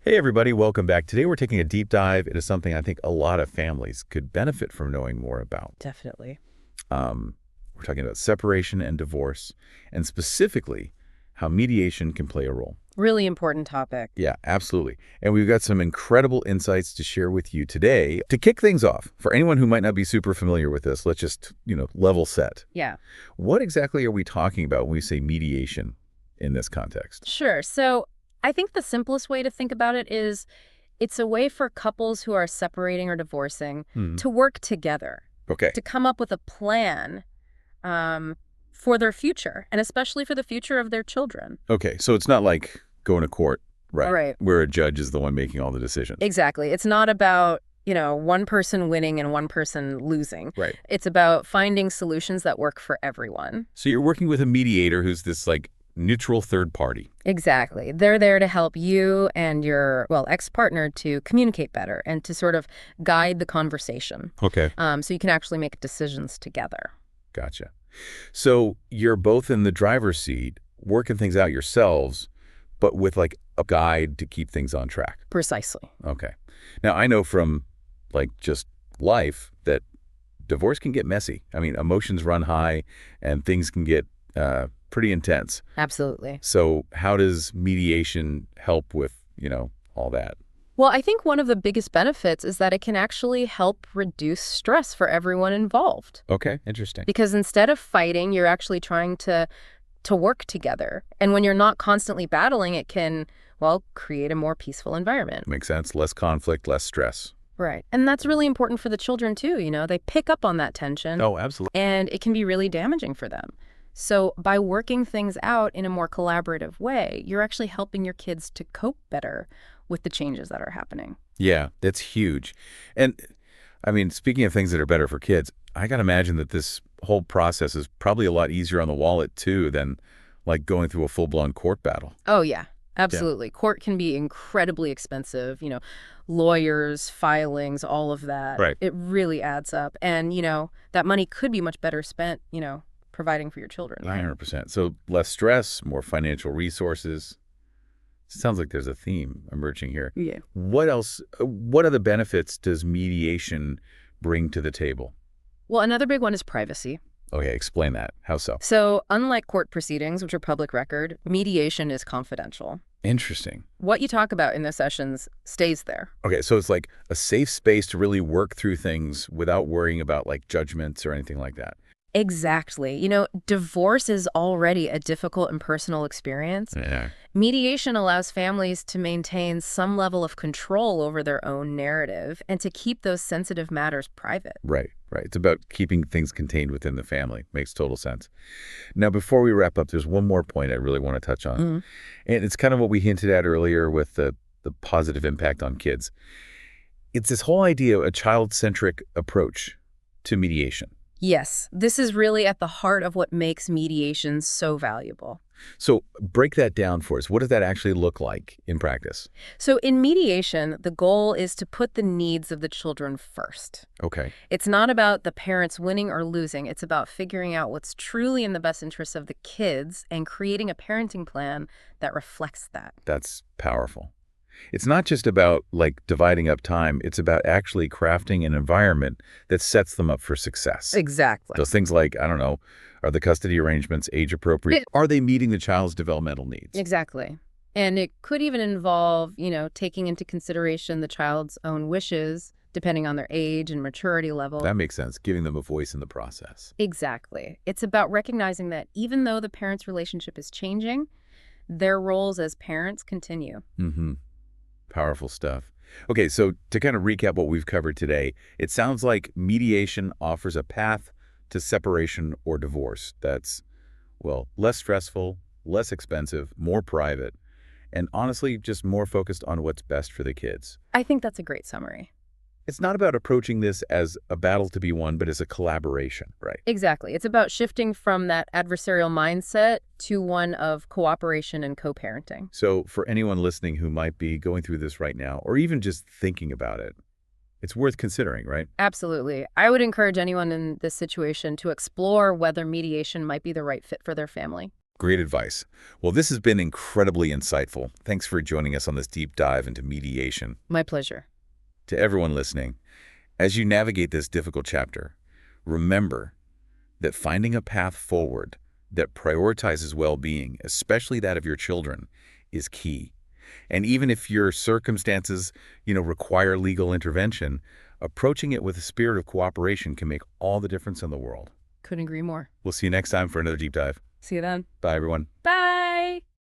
Hey everybody, welcome back. Today we're taking a deep dive into something I think a lot of families could benefit from knowing more about. Definitely. We're talking about separation and divorce, and specifically how mediation can play a role. Really important topic. Yeah, absolutely. And we've got some incredible insights to share with you today. To kick things off, for anyone who might not be super familiar with this, let's just, level set. Yeah. What exactly are we talking about when we say mediation in this context? Sure. So I think the simplest way to think about it is it's a way for couples who are separating or divorcing Hmm. to work together, Okay. to come up with a plan for their future, and especially for the future of their children. Okay, so it's not like going to court, right? Right. Where a judge is the one making all the decisions. Exactly. It's not about, one person winning and one person losing. Right. It's about finding solutions that work for everyone. So you're working with a mediator who's this like neutral third party. Exactly. They're there to help you and your, ex-partner to communicate better and to sort of guide the conversation. Okay. So you can actually make decisions together. Gotcha. So you're both in the driver's seat, working things out yourselves, but with like a guide to keep things on track. Precisely. Okay. Now I know from like just life that divorce can get messy. I mean, emotions run high and things can get pretty intense. Absolutely. So how does mediation help with, all that? Well, I think one of the biggest benefits is that it can actually help reduce stress for everyone involved. Okay, interesting. Because instead of fighting, you're actually trying to work together. And when you're not constantly battling, it can, create a more peaceful environment. Makes sense. Less conflict, less stress. Right. And that's really important for the children, too. They pick up on that tension. Oh, absolutely. And it can be really damaging for them. So by working things out in a more collaborative way, you're actually helping your kids to cope better with the changes that are happening. Yeah, that's huge. And I mean, speaking of things that are better for kids, I got to imagine that this whole process is probably a lot easier on the wallet, too, than like going through a full-blown court battle. Oh, yeah, absolutely. Court can be incredibly expensive, lawyers, filings, all of that. Right. It really adds up. And, that money could be much better spent, providing for your children. 900%. So less stress, more financial resources. Sounds like there's a theme emerging here. Yeah. What else? What other benefits does mediation bring to the table? Well, another big one is privacy. Okay, explain that. How so? So unlike court proceedings, which are public record, mediation is confidential. Interesting. What you talk about in the sessions stays there. Okay, so it's like a safe space to really work through things without worrying about like judgments or anything like that. Exactly. Divorce is already a difficult and personal experience. Yeah. Mediation allows families to maintain some level of control over their own narrative and to keep those sensitive matters private. Right, right. It's about keeping things contained within the family. Makes total sense. Now, before we wrap up, there's one more point I really want to touch on. Mhm. And it's kind of what we hinted at earlier with the positive impact on kids. It's this whole idea of a child-centric approach to mediation. Yes, this is really at the heart of what makes mediation so valuable. So break that down for us. What does that actually look like in practice? So in mediation, the goal is to put the needs of the children first. Okay. It's not about the parents winning or losing. It's about figuring out what's truly in the best interests of the kids and creating a parenting plan that reflects that. That's powerful. It's not just about like dividing up time. It's about actually crafting an environment that sets them up for success. Exactly. Those things like, I don't know, are the custody arrangements age appropriate? Are they meeting the child's developmental needs? Exactly. And it could even involve, taking into consideration the child's own wishes, depending on their age and maturity level. That makes sense, giving them a voice in the process. Exactly. It's about recognizing that even though the parents' relationship is changing, their roles as parents continue. Mm-hmm. Powerful stuff. Okay, so to kind of recap what we've covered today, it sounds like mediation offers a path to separation or divorce that's, less stressful, less expensive, more private, and honestly, just more focused on what's best for the kids. I think that's a great summary. It's not about approaching this as a battle to be won, but as a collaboration, right? Exactly. It's about shifting from that adversarial mindset to one of cooperation and co-parenting. So for anyone listening who might be going through this right now, or even just thinking about it, it's worth considering, right? Absolutely. I would encourage anyone in this situation to explore whether mediation might be the right fit for their family. Great advice. Well, this has been incredibly insightful. Thanks for joining us on this deep dive into mediation. My pleasure. To everyone listening, as you navigate this difficult chapter, remember that finding a path forward that prioritizes well-being, especially that of your children, is key. And even if your circumstances, require legal intervention, approaching it with a spirit of cooperation can make all the difference in the world. Couldn't agree more. We'll see you next time for another deep dive. See you then. Bye, everyone. Bye.